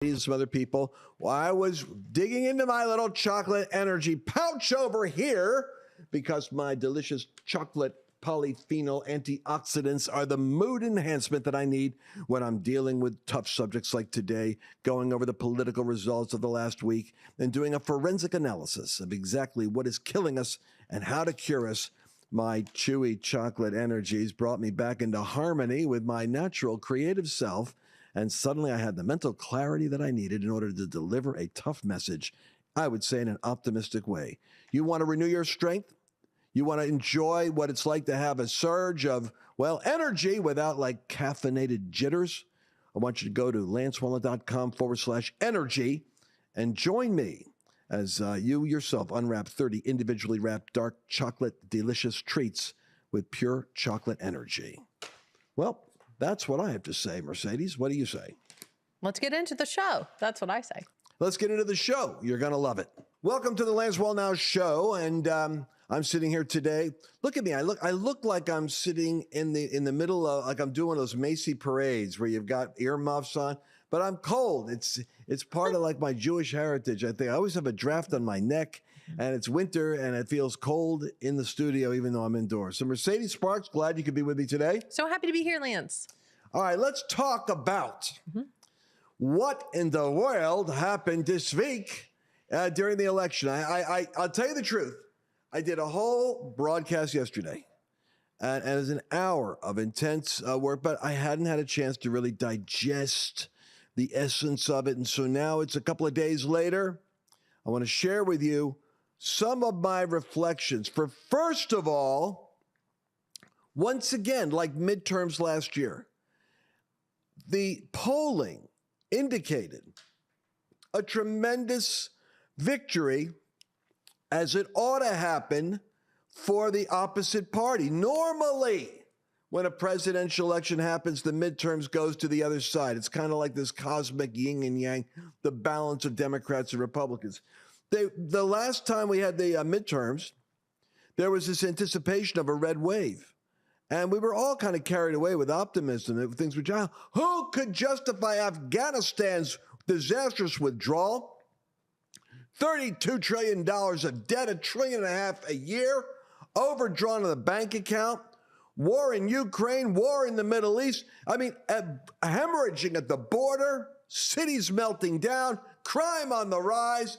some other people. Well, I was digging into my little chocolate energy pouch over here because my delicious chocolate polyphenol antioxidants are the mood enhancement that I need when I'm dealing with tough subjects like today, going over the political results of the last week and doing a forensic analysis of exactly what is killing us and how to cure us. My chewy chocolate energies brought me back into harmony with my natural creative self, and suddenly I had the mental clarity that I needed in order to deliver a tough message, I would say in an optimistic way. You want to renew your strength? You want to enjoy what it's like to have a surge of, well, energy without like caffeinated jitters? I want you to go to lancewallnau.com/energy and join me as you yourself unwrap 30 individually wrapped dark chocolate delicious treats with pure chocolate energy. Well, that's what I have to say, Mercedes. What do you say? Let's get into the show. That's what I say. Let's get into the show. You're going to love it. Welcome to the Lance Wallnau Show, and I'm sitting here today. Look at me. I look like I'm sitting in the middle of, like I'm doing those Macy parades where you've got earmuffs on, but I'm cold. It's part of like my Jewish heritage. I think I always have a draft on my neck, and it's winter, and it feels cold in the studio, even though I'm indoors. So Mercedes Sparks, glad you could be with me today. So happy to be here, Lance. All right, let's talk about what in the world happened this week during the election. I'll tell you the truth. I did a whole broadcast yesterday, and it was an hour of intense work, but I hadn't had a chance to really digest the essence of it. And so now it's a couple of days later. I want to share with you some of my reflections. For first of all, once again, like midterms last year, the polling indicated a tremendous victory, as it ought to happen, for the opposite party. Normally, when a presidential election happens, the midterms goes to the other side. It's kind of like this cosmic yin and yang, the balance of Democrats and Republicans. The last time we had the midterms, there was this anticipation of a red wave. And we were all kind of carried away with optimism. Things were, who could justify Afghanistan's disastrous withdrawal? $32 trillion of debt, $1.5 trillion a year, overdrawn in the bank account, war in Ukraine, war in the Middle East. I mean, hemorrhaging at the border, cities melting down, crime on the rise,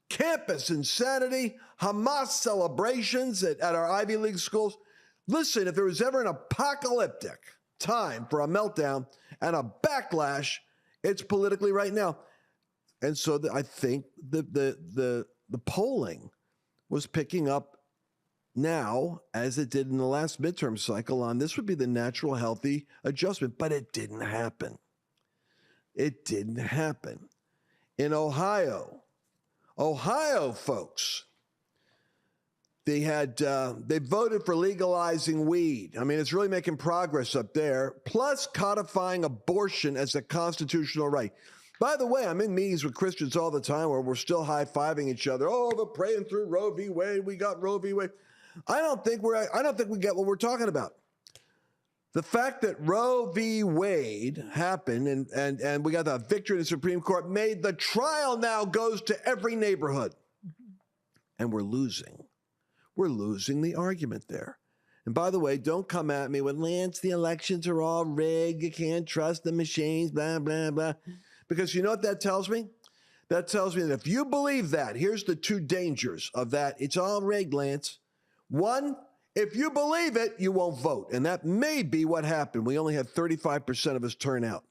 campus insanity, Hamas celebrations at our Ivy League schools. Listen, if there was ever an apocalyptic time for a meltdown and a backlash, it's politically right now. And so I think the polling was picking up now, as it did in the last midterm cycle, on this would be the natural, healthy adjustment. But it didn't happen. It didn't happen. In Ohio, folks, they voted for legalizing weed. I mean, it's really making progress up there, plus codifying abortion as a constitutional right. By the way, I'm in meetings with Christians all the time where we're still high-fiving each other. Oh, but praying through Roe v. Wade, we got Roe v. Wade. I don't think we get what we're talking about. The fact that Roe v. Wade happened and we got the victory in the Supreme Court made the trial now goes to every neighborhood. And we're losing. We're losing the argument there. And by the way, don't come at me with, Lance, the elections are all rigged. You can't trust the machines, blah, blah, blah. Because you know what that tells me? That tells me that if you believe that, here's the two dangers of that. It's all rigged, Lance. One, if you believe it, you won't vote. And that may be what happened. We only had 35% of us turn out.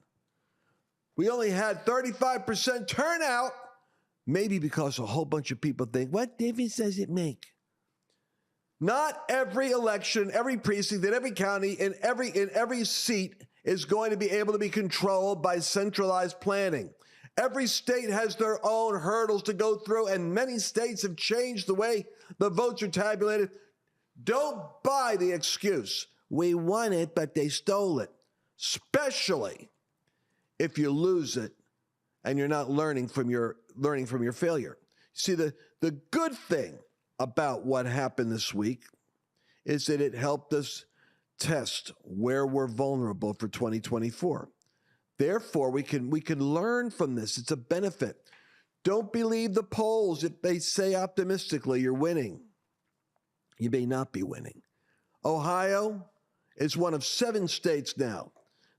We only had 35% turnout, maybe because a whole bunch of people think, what difference does it make? Not every election, every precinct, in every county, in every seat is going to be able to be controlled by centralized planning. Every state has their own hurdles to go through, and many states have changed the way the votes are tabulated. Don't buy the excuse, we won it, but they stole it, especially if you lose it and you're not learning from your failure. See, the good thing about what happened this week is that it helped us test where we're vulnerable for 2024. Therefore, we can learn from this. It's a benefit. Don't believe the polls if they say optimistically you're winning. You may not be winning. Ohio is one of 7 states now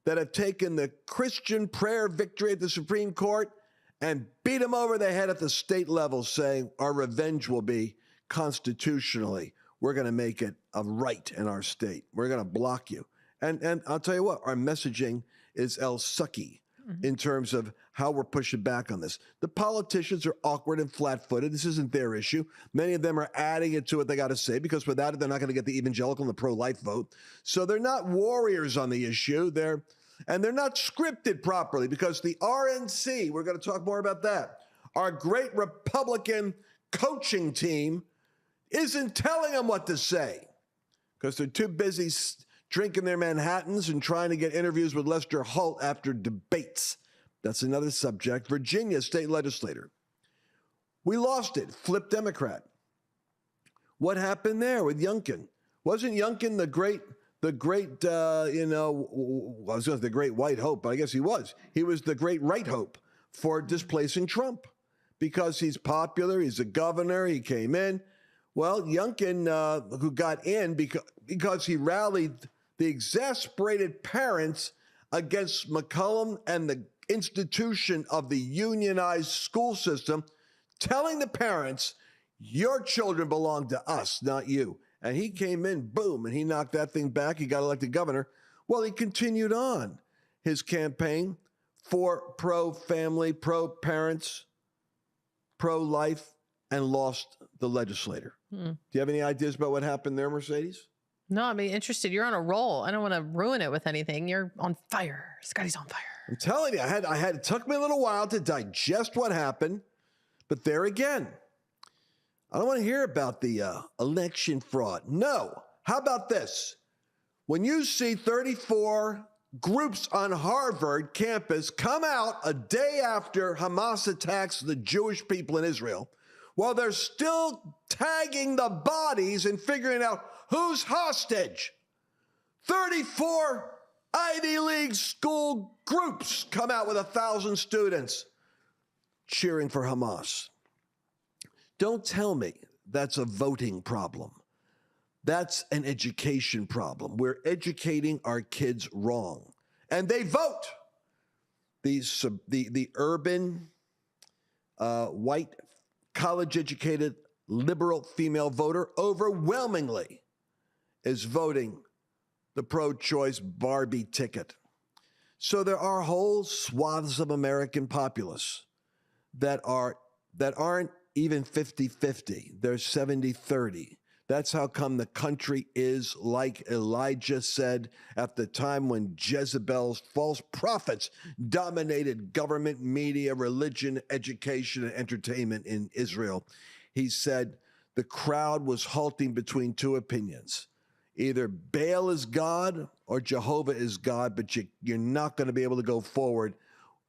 that have taken the Christian prayer victory at the Supreme Court and beat them over the head at the state level, saying our revenge will be constitutionally. We're going to make it a right in our state. We're going to block you. And I'll tell you what, our messaging is sucky in terms of how we're pushing back on this. The politicians are awkward and flat-footed. This isn't their issue. Many of them are adding it to what they got to say because without it, they're not going to get the evangelical and the pro-life vote. So they're not warriors on the issue. They're not scripted properly because the RNC, we're going to talk more about that, our great Republican coaching team isn't telling them what to say because they're too busy drinking their Manhattans and trying to get interviews with Lester Holt after debates. That's another subject. Virginia state legislator. We lost it. Flipped Democrat. What happened there with Youngkin? Wasn't Youngkin the great, I was going to say the great white hope, but I guess he was. He was the great right hope for displacing Trump because he's popular. He's a governor. He came in. Well, Youngkin, who got in because he rallied the exasperated parents against McCollum and the institution of the unionized school system, telling the parents, your children belong to us, not you. And he came in, boom, and he knocked that thing back. He got elected governor. Well, he continued on his campaign for pro-family, pro-parents, pro-life, and lost the legislator. Do you have any ideas about what happened there, Mercedes? No, I'm interested. You're on a roll. I don't want to ruin it with anything. You're on fire. Scotty's on fire. I'm telling you, it took me a little while to digest what happened, but there again, I don't want to hear about the election fraud. No. How about this? When you see 34 groups on Harvard campus come out a day after Hamas attacks the Jewish people in Israel, while they're still tagging the bodies and figuring out who's hostage. 34 Ivy League school groups come out with 1,000 students cheering for Hamas. Don't tell me that's a voting problem. That's an education problem. We're educating our kids wrong. And they vote. The urban, white, college-educated, liberal female voter overwhelmingly is voting the pro-choice Barbie ticket. So there are whole swaths of American populace that aren't even 50-50. They're 70-30. That's how come the country is, like Elijah said, at the time when Jezebel's false prophets dominated government, media, religion, education, and entertainment in Israel. He said the crowd was halting between 2 opinions. Either Baal is God or Jehovah is God, but you're not going to be able to go forward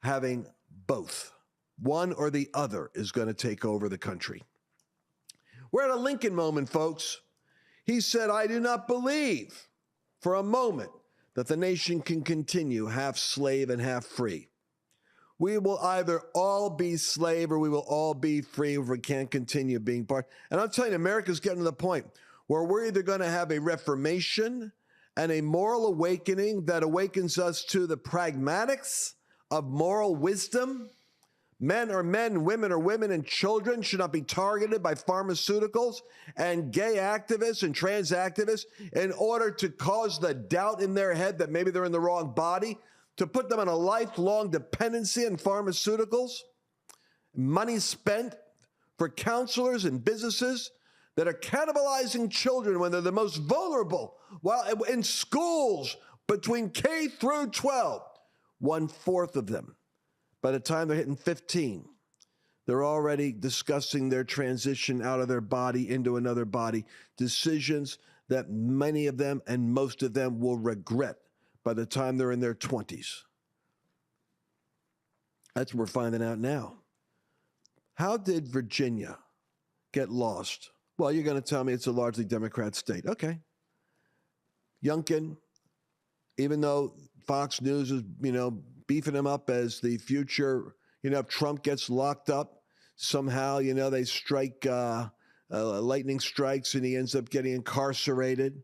having both. One or the other is going to take over the country. We're at a Lincoln moment, folks. He said, I do not believe for a moment that the nation can continue half slave and half free. We will either all be slave or we will all be free if we can't continue being part. And I'm telling you, America's getting to the point where we're either going to have a reformation and a moral awakening that awakens us to the pragmatics of moral wisdom. Men are men, women are women, and children should not be targeted by pharmaceuticals and gay activists and trans activists in order to cause the doubt in their head that maybe they're in the wrong body, to put them on a lifelong dependency on pharmaceuticals, money spent for counselors and businesses that are cannibalizing children when they're the most vulnerable. While in schools between K through 12, 1/4 of them, by the time they're hitting 15, they're already discussing their transition out of their body into another body, decisions that many of them and most of them will regret by the time they're in their 20s. That's what we're finding out now. How did Virginia get lost? Well, you're going to tell me it's a largely Democrat state. Okay. Youngkin, even though Fox News is, beefing him up as the future, if Trump gets locked up, somehow, they strike, lightning strikes and he ends up getting incarcerated.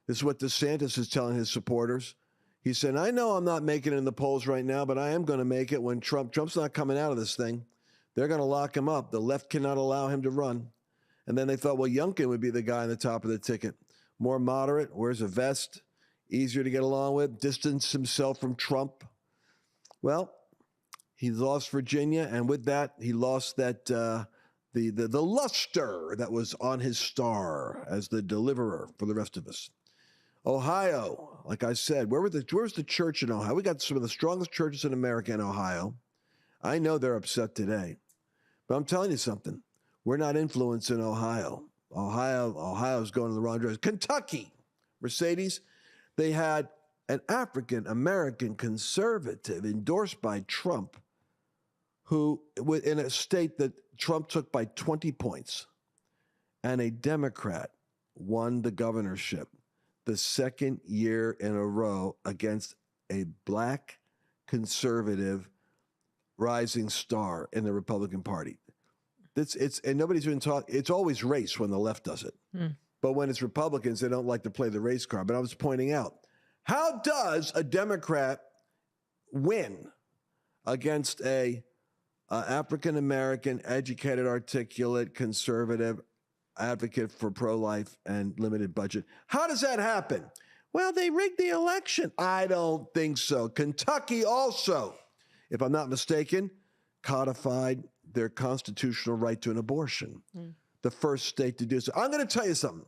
This is what DeSantis is telling his supporters. He said, I know I'm not making it in the polls right now, but I am going to make it when Trump's not coming out of this thing. They're going to lock him up. The left cannot allow him to run. And then they thought, well, Youngkin would be the guy on the top of the ticket. More moderate, wears a vest, easier to get along with, distance himself from Trump. Well, he lost Virginia, and with that, he lost that the luster that was on his star as the deliverer for the rest of us. Ohio, like I said, where's the church in Ohio? We got some of the strongest churches in America in Ohio. I know they're upset today, but I'm telling you something. We're not influencing Ohio. Ohio's going in the wrong direction. Kentucky, Mercedes, they had an African-American conservative endorsed by Trump who, in a state that Trump took by 20 points, and a Democrat won the governorship the second year in a row against a black conservative rising star in the Republican Party. And nobody's been talking. It's always race when the left does it. But when it's Republicans, they don't like to play the race card. But I was pointing out, how does a Democrat win against a African-American, educated, articulate, conservative advocate for pro-life and limited budget? How does that happen? Well, they rigged the election. I don't think so. Kentucky also, if I'm not mistaken, codified their constitutional right to an abortion. The first state to do so. I'm going to tell you something.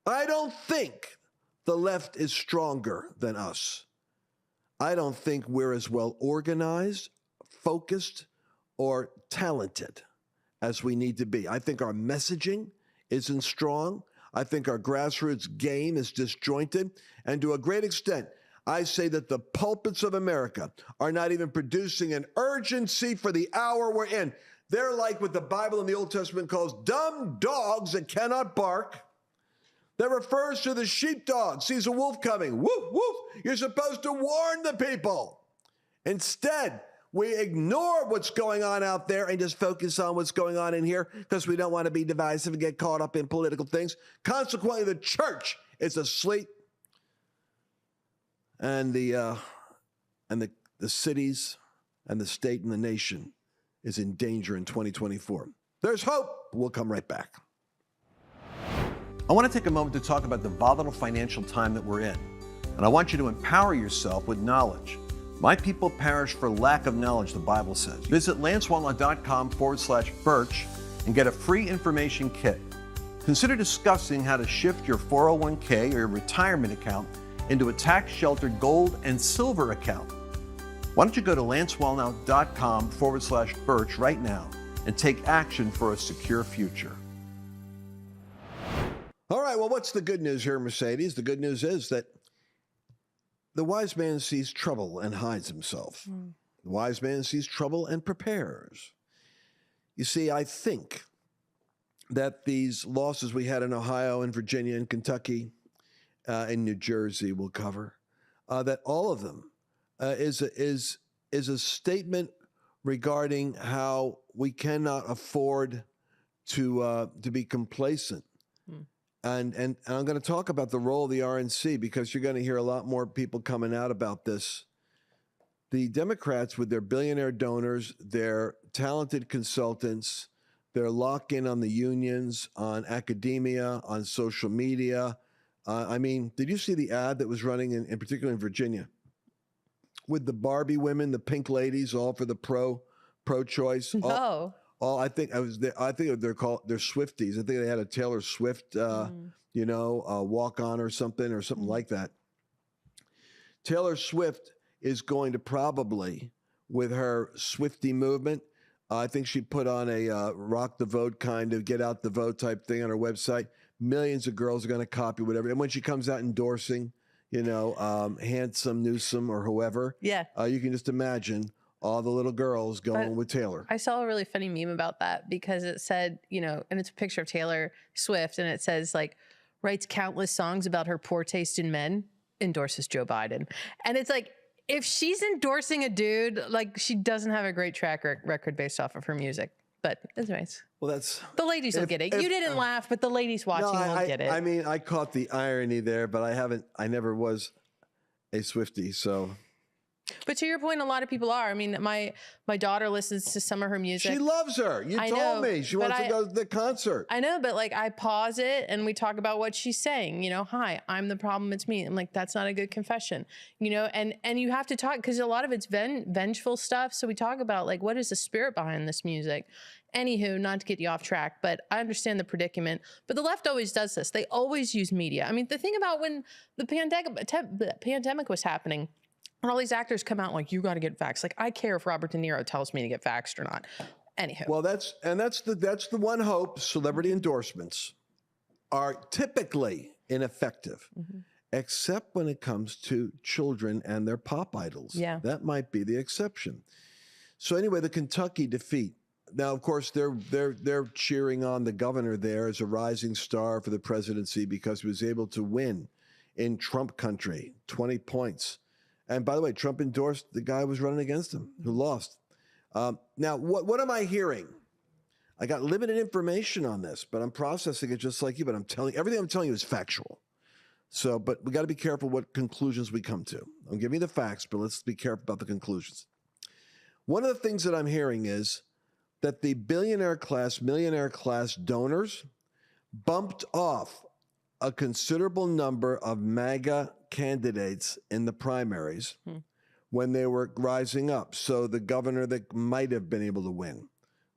I don't think the left is stronger than us. I don't think we're as well organized, focused, or talented as we need to be. I think our messaging isn't strong. I think our grassroots game is disjointed. And to a great extent, I say that the pulpits of America are not even producing an urgency for the hour we're in. They're like what the Bible in the Old Testament calls dumb dogs that cannot bark. That refers to the sheepdog, sees a wolf coming. Woof, woof. You're supposed to warn the people. Instead, we ignore what's going on out there and just focus on what's going on in here because we don't want to be divisive and get caught up in political things. Consequently, the church is asleep. And the cities and the state and the nation is in danger in 2024. There's hope. We'll come right back. I want to take a moment to talk about the volatile financial time that we're in. And I want you to empower yourself with knowledge. My people perish for lack of knowledge, the Bible says. Visit lancewallnau.com/birch and get a free information kit. Consider discussing how to shift your 401k or your retirement account into a tax-sheltered gold and silver account. Why don't you go to lancewallnau.com/birch right now and take action for a secure future. All right, well, what's the good news here, Mercedes? The good news is that the wise man sees trouble and hides himself. The wise man sees trouble and prepares. You see, I think that these losses we had in Ohio and Virginia and Kentucky in New Jersey will cover, that all of them is a statement regarding how we cannot afford to be complacent. And I'm going to talk about the role of the RNC because you're going to hear a lot more people coming out about this. The Democrats, with their billionaire donors, their talented consultants, their lock-in on the unions, on academia, on social media. I mean, did you see the ad that was running in particular in Virginia with the Barbie women, the pink ladies, all for the pro-choice? No. I think they're Swifties. I think they had a Taylor Swift, walk on or something like that. Taylor Swift is going to probably, with her Swiftie movement, I think she put on a rock the vote kind of get out the vote type thing on her website. Millions of girls are going to copy whatever. And when she comes out endorsing, Handsome Newsom or whoever, you can just imagine all the little girls going with Taylor. I saw a really funny meme about that because it said, and it's a picture of Taylor Swift, and it says, like, writes countless songs about her poor taste in men, endorses Joe Biden. And it's like, if she's endorsing a dude, like she doesn't have a great track record based off of her music. But anyways, Well, that's the ladies will get it. You didn't laugh, but the ladies watching will get it. I mean, I caught the irony there, but I never was a Swiftie, so. But to your point, a lot of people are. I mean, my daughter listens to some of her music. She loves her. You told me she wants to go to the concert. I know, but like I pause it and we talk about what she's saying. You know, hi, I'm the problem. It's me. I'm like, that's not a good confession. You know, and you have to talk because a lot of it's vengeful stuff. So we talk about like what is the spirit behind this music. Anywho, not to get you off track, but I understand the predicament. But the left always does this. They always use media. I mean, the thing about when the pandemic was happening. And all these actors come out like, you got to get vaxxed. Like, I care if Robert De Niro tells me to get vaxxed or not. Anywho. Well, that's the one hope. Celebrity endorsements are typically ineffective, except when it comes to children and their pop idols. Yeah. That might be the exception. So anyway, the Kentucky defeat. Now, of course, they're cheering on the governor there as a rising star for the presidency because he was able to win in Trump country, 20 points. And by the way, Trump endorsed the guy who was running against him, who lost. Now, what am I hearing? I got limited information on this, but I'm processing it just like you. But everything I'm telling you is factual. So, but we got to be careful what conclusions we come to. I'm giving you the facts, but let's be careful about the conclusions. One of the things that I'm hearing is that the millionaire class donors bumped off a considerable number of MAGA candidates in the primaries when they were rising up. So the governor that might have been able to win,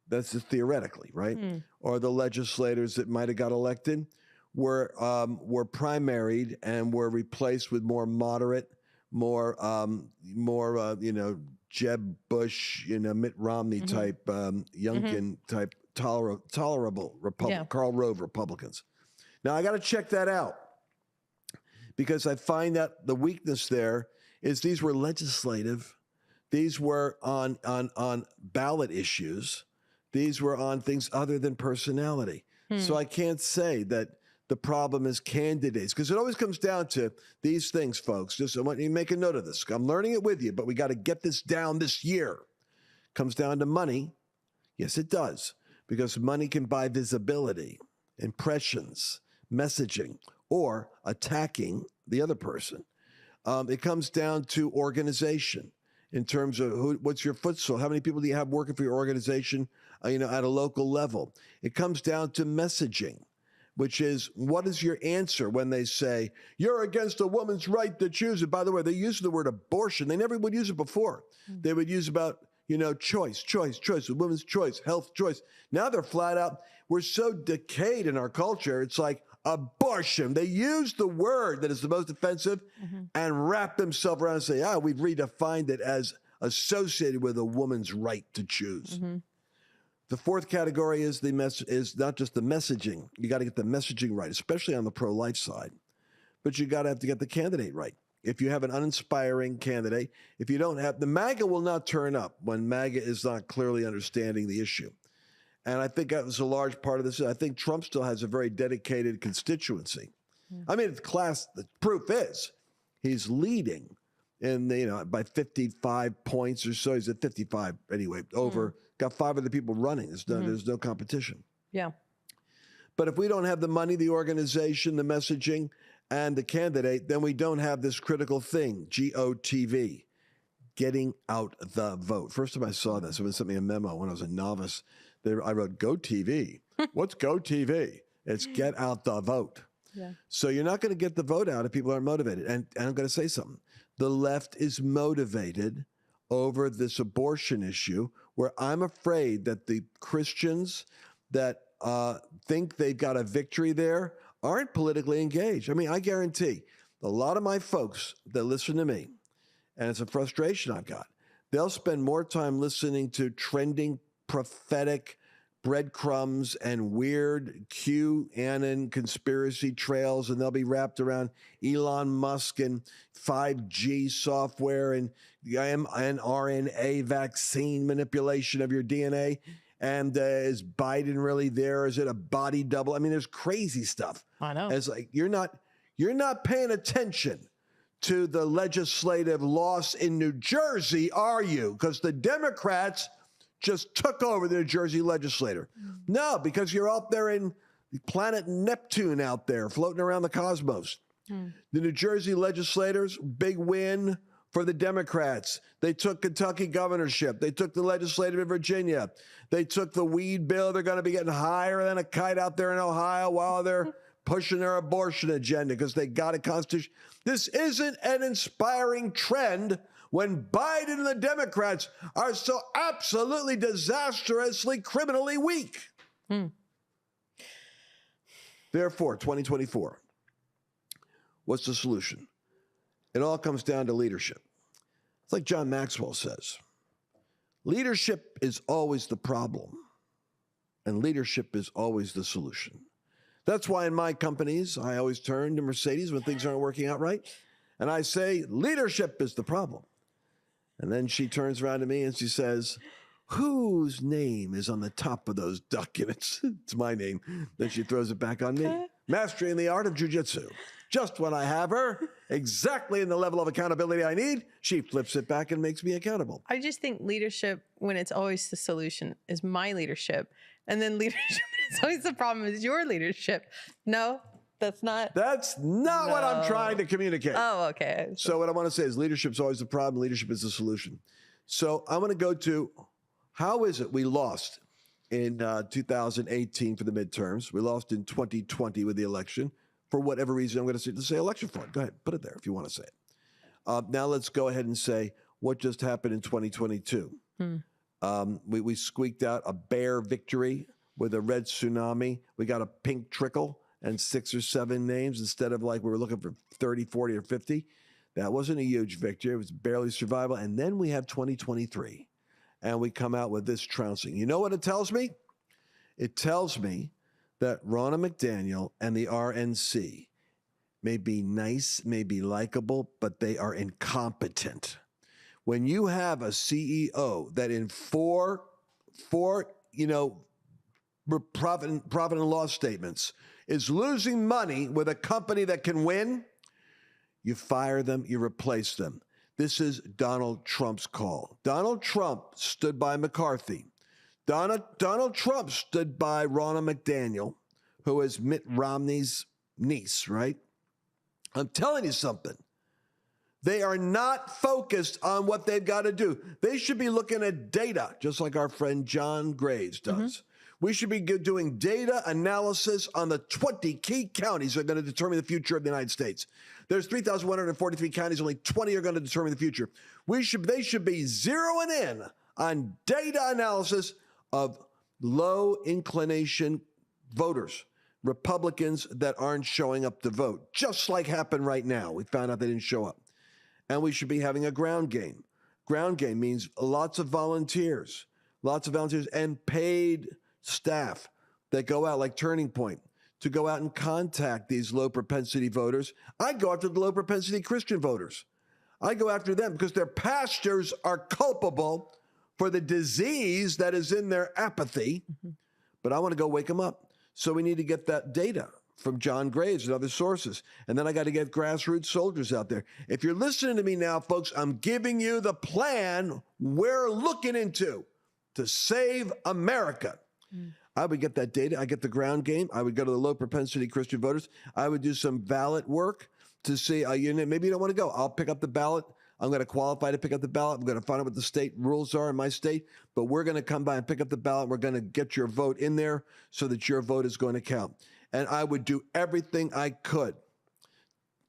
that's just theoretically, right? Or the legislators that might have got elected were primaried and were replaced with more moderate, more Jeb Bush, Mitt Romney type, Youngkin type, tolerable Karl Rove Republicans. Now I got to check that out. Because I find that the weakness there is these were legislative. These were on ballot issues. These were on things other than personality. So I can't say that the problem is candidates because it always comes down to these things, folks. Just I want you to make a note of this. I'm learning it with you, but we got to get this down this year. Comes down to money. Yes, it does. Because money can buy visibility, impressions, messaging, or attacking the other person. It comes down to organization in terms of what's your footstool? How many people do you have working for your organization, at a local level? It comes down to messaging, which is what is your answer when they say, you're against a woman's right to choose it? By the way, they use the word abortion. They never would use it before. They would use about, choice, a woman's choice, health choice. Now they're flat out, we're so decayed in our culture. It's like, abortion. They use the word that is the most offensive and wrap themselves around and say, we've redefined it as associated with a woman's right to choose. The fourth category is is not just the messaging. You got to get the messaging right, especially on the pro-life side. But you got to have to get the candidate right. If you have an uninspiring candidate, if you don't have, the MAGA will not turn up when MAGA is not clearly understanding the issue. And I think that was a large part of this. I think Trump still has a very dedicated constituency. I mean, the proof is he's leading in by 55 points or so. He's at 55 anyway, got 5 other people running. There's no competition. Yeah. But if we don't have the money, the organization, the messaging, and the candidate, then we don't have this critical thing, GOTV, getting out the vote. First time I saw this, someone sent me a memo when I was a novice. I wrote, Go TV. What's Go TV? It's get out the vote. Yeah. So you're not going to get the vote out if people aren't motivated. And I'm going to say something. The left is motivated over this abortion issue where I'm afraid that the Christians that think they've got a victory there aren't politically engaged. I mean, I guarantee a lot of my folks that listen to me, and it's a frustration I've got, they'll spend more time listening to trending prophetic breadcrumbs and weird QAnon conspiracy trails, and they'll be wrapped around Elon Musk and 5G software and mRNA vaccine manipulation of your DNA. And is Biden really there? Is it a body double? I mean, there's crazy stuff. I know. It's like you're not paying attention to the legislative loss in New Jersey, are you? Because the Democrats just took over the New Jersey legislature. No, because you're out there in planet Neptune out there floating around the cosmos. The New Jersey legislators, big win for the Democrats. They took Kentucky governorship. They took the legislative in Virginia. They took the weed bill. They're going to be getting higher than a kite out there in Ohio while they're pushing their abortion agenda because they got a constitution. This isn't an inspiring trend when Biden and the Democrats are so absolutely disastrously criminally weak. Therefore, 2024, what's the solution? It all comes down to leadership. It's like John Maxwell says, leadership is always the problem, and leadership is always the solution. That's why in my companies, I always turn to Mercedes when things aren't working out right, and I say, leadership is the problem. And then she turns around to me and she says, whose name is on the top of those documents? It's my name. Then she throws it back on me. Mastering the art of jujitsu. Just when I have her exactly in the level of accountability I need, she flips it back and makes me accountable. I just think leadership, when it's always the solution, is my leadership. And then leadership, it's always the problem, is your leadership. No, that's not. That's not what I'm trying to communicate. Oh, okay. So what I want to say is leadership's always the problem. Leadership is the solution. So I'm going to go to, how is it we lost in 2018 for the midterms? We lost in 2020 with the election. For whatever reason, I'm going to say election fraud. Go ahead, put it there if you want to say it. Now let's go ahead and say what just happened in 2022. We squeaked out a bear victory with a red tsunami. We got a pink trickle and 6 or 7 names instead of like we were looking for 30, 40, or 50. That wasn't a huge victory. It was barely survival. And then we have 2023, and we come out with this trouncing. You know what it tells me? It tells me that Ronna McDaniel and the RNC may be nice, may be likable, but they are incompetent. When you have a CEO that in four profit and loss statements is losing money with a company that can win, you fire them, you replace them. This is Donald Trump's call. Donald Trump stood by McCarthy. Donald Trump stood by Ronna McDaniel, who is Mitt Romney's niece, right? I'm telling you something. They are not focused on what they've got to do. They should be looking at data, just like our friend John Graves does. We should be doing data analysis on the 20 key counties that are going to determine the future of the United States. There's 3,143 counties, only 20 are going to determine the future. They should be zeroing in on data analysis of low inclination voters, Republicans that aren't showing up to vote, just like happened right now. We found out they didn't show up. And we should be having a ground game. Ground game means lots of volunteers and paid staff that go out like Turning Point to go out and contact these low propensity voters. I go after the low propensity Christian voters. I go after them because their pastors are culpable for the disease that is in their apathy, but I want to go wake them up. So we need to get that data from John Graves and other sources. And then I got to get grassroots soldiers out there. If you're listening to me now, folks, I'm giving you the plan we're looking into to save America. I would get that data. I get the ground game. I would go to the low propensity Christian voters. I would do some ballot work to see, maybe you don't want to go. I'll pick up the ballot. I'm going to qualify to pick up the ballot. I'm going to find out what the state rules are in my state, but we're going to come by and pick up the ballot. We're going to get your vote in there so that your vote is going to count. And I would do everything I could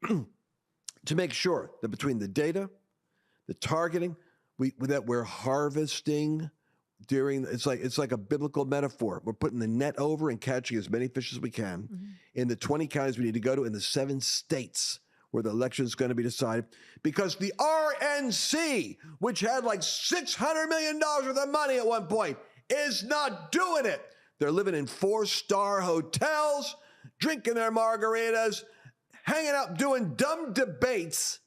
to make sure that between the data, the targeting, that we're harvesting it's like a biblical metaphor. We're putting the net over and catching as many fish as we can in the 20 counties we need to go to, in the 7 states where the election is going to be decided, because the RNC, which had like $600 million worth of money at one point, is not doing it. They're living in 4-star hotels, drinking their margaritas, hanging out, doing dumb debates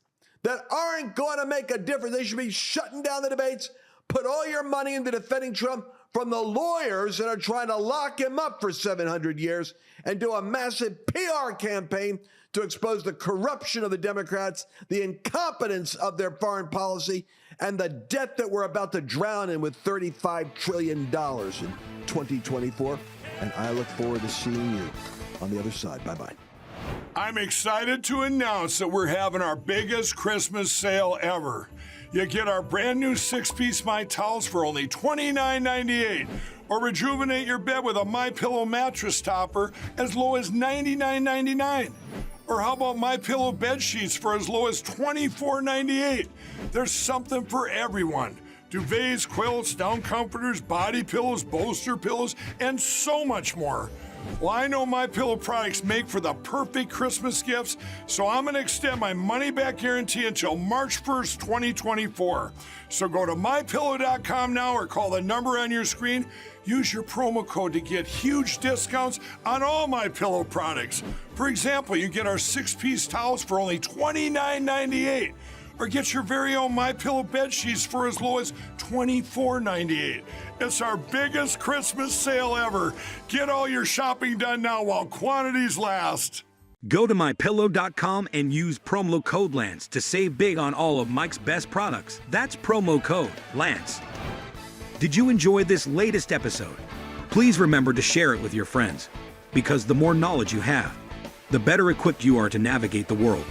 that aren't going to make a difference. They should be shutting down the debates. Put all your money into defending Trump from the lawyers that are trying to lock him up for 700 years, and do a massive PR campaign to expose the corruption of the Democrats, the incompetence of their foreign policy, and the debt that we're about to drown in with $35 trillion in 2024. And I look forward to seeing you on the other side. Bye-bye. I'm excited to announce that we're having our biggest Christmas sale ever. You get our brand new 6-piece My Towels for only $29.98, or rejuvenate your bed with a MyPillow mattress topper as low as $99.99. Or how about MyPillow bed sheets for as low as $24.98? There's something for everyone. Duvets, quilts, down comforters, body pillows, bolster pillows, and so much more. Well, I know MyPillow products make for the perfect Christmas gifts, so I'm going to extend my money-back guarantee until March 1st, 2024. So go to MyPillow.com now or call the number on your screen. Use your promo code to get huge discounts on all MyPillow products. For example, you get our 6-piece towels for only $29.98. Or get your very own MyPillow bed sheets for as low as $24.98. It's our biggest Christmas sale ever. Get all your shopping done now while quantities last. Go to MyPillow.com and use promo code Lance to save big on all of Mike's best products. That's promo code Lance. Did you enjoy this latest episode? Please remember to share it with your friends, because the more knowledge you have, the better equipped you are to navigate the world.